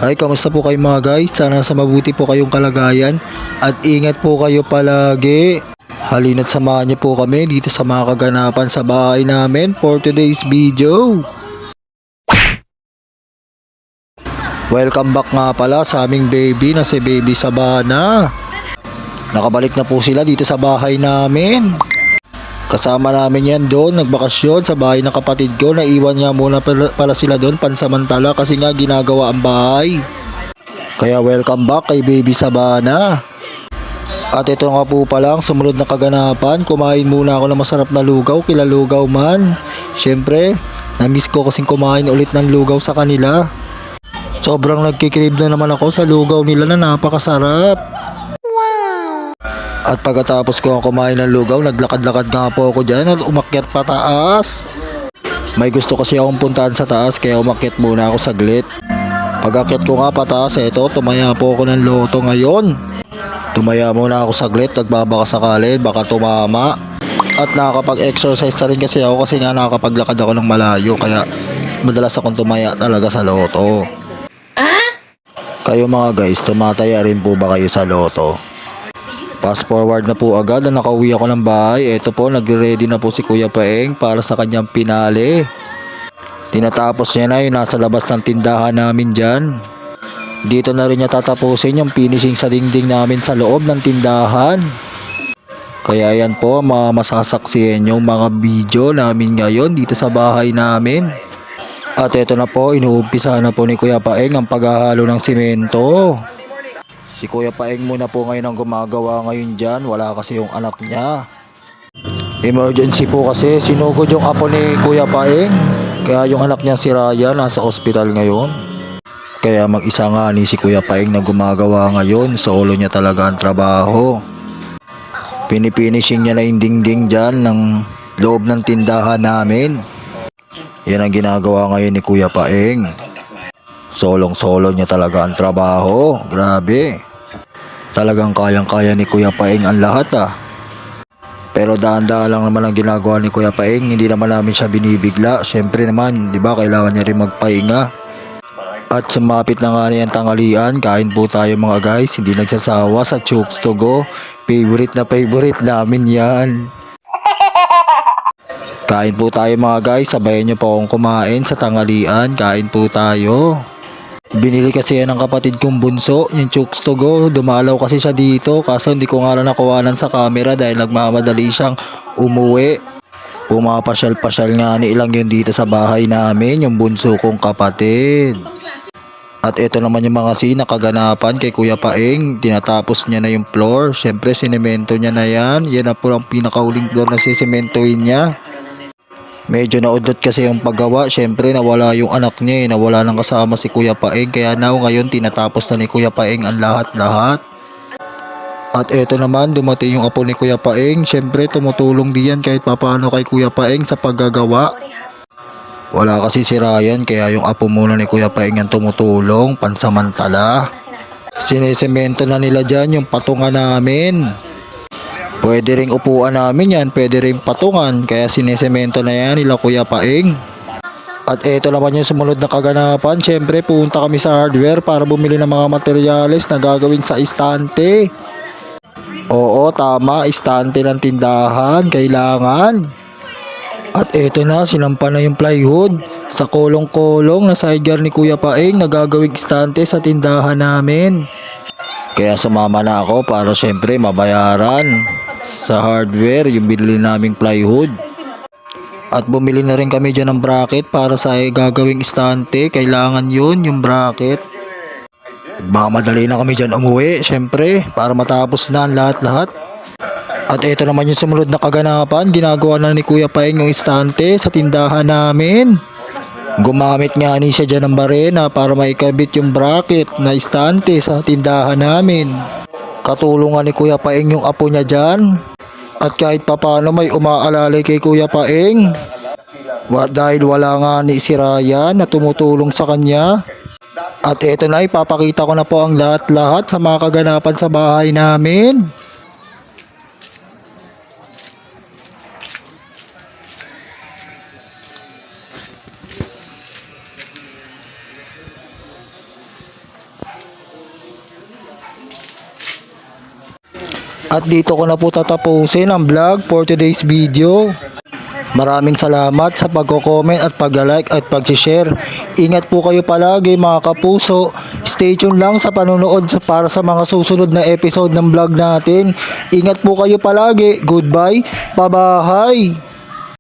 Hi, kamusta po kayo mga guys? Sana sa mabuti po kayong kalagayan at ingat po kayo palagi. Halina't samahan niyo po kami dito sa mga kaganapan sa bahay namin for today's video. Welcome back nga pala sa aming baby na si Baby Sabana. Nakabalik na po sila dito sa bahay namin. Kasama namin yan doon, nagbakasyon sa bahay ng kapatid ko. Naiwan nga muna pala sila doon pansamantala kasi nga ginagawa ang bahay. Kaya welcome back kay Baby Sabana. At ito nga po pala ang sumunod na kaganapan. Kumain muna ako ng masarap na lugaw kila Lugaw Man. Syempre, na-miss ko kasing kumain ulit ng lugaw sa kanila. Sobrang nagkikrave na naman ako sa lugaw nila na napakasarap. At pagkatapos ko kumain ng lugaw, naglakad-lakad nga po ako dyan at umakyat pataas. May gusto kasi akong puntahan sa taas kaya umakyat muna ako saglit. Pag-akyat ko nga pataas, eto, tumaya po ako ng loto ngayon. Tumaya muna ako saglit, nagbabaka sakali, baka tumama. At nakakapag-exercise na rin kasi ako kasi nga nakakapaglakad ako ng malayo kaya madalas akong tumaya talaga sa loto. Kayo mga guys, tumataya rin po ba kayo sa loto? Fast forward na po agad na nakauwi ako ng bahay. Eto po, nagre-ready na po si Kuya Paeng para sa kanyang pinali. Tinatapos niya na yung nasa labas ng tindahan namin dyan. Dito na rin niya tatapusin yung finishing sa dingding namin sa loob ng tindahan. Kaya yan po, masasaksihan yung mga video namin ngayon dito sa bahay namin. At eto na po, inuumpisa na po ni Kuya Paeng ang paghahalo ng simento. Si Kuya Paeng muna po ngayon ang gumagawa ngayon dyan. Wala kasi yung anak niya. Emergency po kasi. Sinugod yung apo ni Kuya Paeng. Kaya yung anak niya si Raya nasa ospital ngayon. Kaya mag-isa nga ni si Kuya Paeng na gumagawa ngayon. Solo niya talaga ang trabaho. Pinipinishing niya na yung dingding dyan ng loob ng tindahan namin. Yan ang ginagawa ngayon ni Kuya Paeng. Solong-solo niya talaga ang trabaho. Grabe. Talagang kayang-kaya ni Kuya Paeng ang lahat Pero daan-daan lang naman ang ginagawa ni Kuya Paeng. Hindi naman namin siya binibigla. Syempre naman, di ba, kailangan niya rin magpahinga. At sumapit na nga niyan tanghalian. Kain po tayo mga guys. Hindi nagsasawa sa Chooks to Go. Favorite na favorite namin yan. Kain po tayo mga guys. Sabayan niyo po akong kumain sa tanghalian. Kain po tayo. Binili kasi yan ng kapatid kong bunso, yung Chooks to Go. Dumalaw kasi siya dito kaso hindi ko nga lang nakuhanan sa camera dahil nagmamadali siyang umuwi. Pumapasyal-pasyal nga ni ilang yun dito sa bahay namin, yung bunso kong kapatid. At ito naman yung mga scene na kaganapan kay Kuya Paeng. Tinatapos niya na yung floor. Syempre sinemento niya na yan. Yan na po ang pinakauling floor na sisimentohin niya. Medyo naudot kasi yung paggawa. Syempre nawala yung anak niya nawala nang kasama si Kuya Paeng. Kaya ngayon tinatapos na ni Kuya Paeng ang lahat-lahat. At eto naman dumating yung apo ni Kuya Paeng. Syempre tumutulong diyan kahit papaano kay Kuya Paeng sa paggagawa. Wala kasi si Ryan kaya yung apo muna ni Kuya Paeng ang tumutulong pansamantala. Sinisemento na nila dyan yung patungan namin. Pwede ring upuan namin yan, pwede ring patungan, kaya sinisemento na yan nila Kuya Paeng. At eto naman yung sumunod na kaganapan, syempre pumunta kami sa hardware para bumili ng mga materyales na gagawin sa istante. Oo, tama, istante ng tindahan, kailangan. At eto na, sinampa na yung plywood sa kolong-kolong na sidecar ni Kuya Paeng na gagawing istante sa tindahan namin. Kaya sumama na ako para syempre mabayaran sa hardware yung binili naming plywood. At bumili na rin kami dyan ng bracket para sa gagawing istante. Kailangan yun, yung bracket. Magmamadali na kami dyan umuwi syempre para matapos na ang lahat-lahat. At ito naman yung sumunod na kaganapan. Ginagawa na ni Kuya Paeng yung istante sa tindahan namin. Gumamit nga ni siya dyan ng barena para maikabit yung bracket na istante sa tindahan namin. Katulungan ni Kuya Paeng yung apo niya dyan. At kahit papano may umaalalay kay Kuya Paeng. Dahil wala nga ni si Ryan na tumutulong sa kanya. At eto na, ipapakita ko na po ang lahat-lahat sa mga kaganapan sa bahay namin. At dito ko na po tatapusin ang vlog for today's video. Maraming salamat sa pagko-comment at pag-like at pag-share. Ingat po kayo palagi mga kapuso. Stay tuned lang sa panonood para sa mga susunod na episode ng vlog natin. Ingat po kayo palagi. Goodbye. Bye-bye.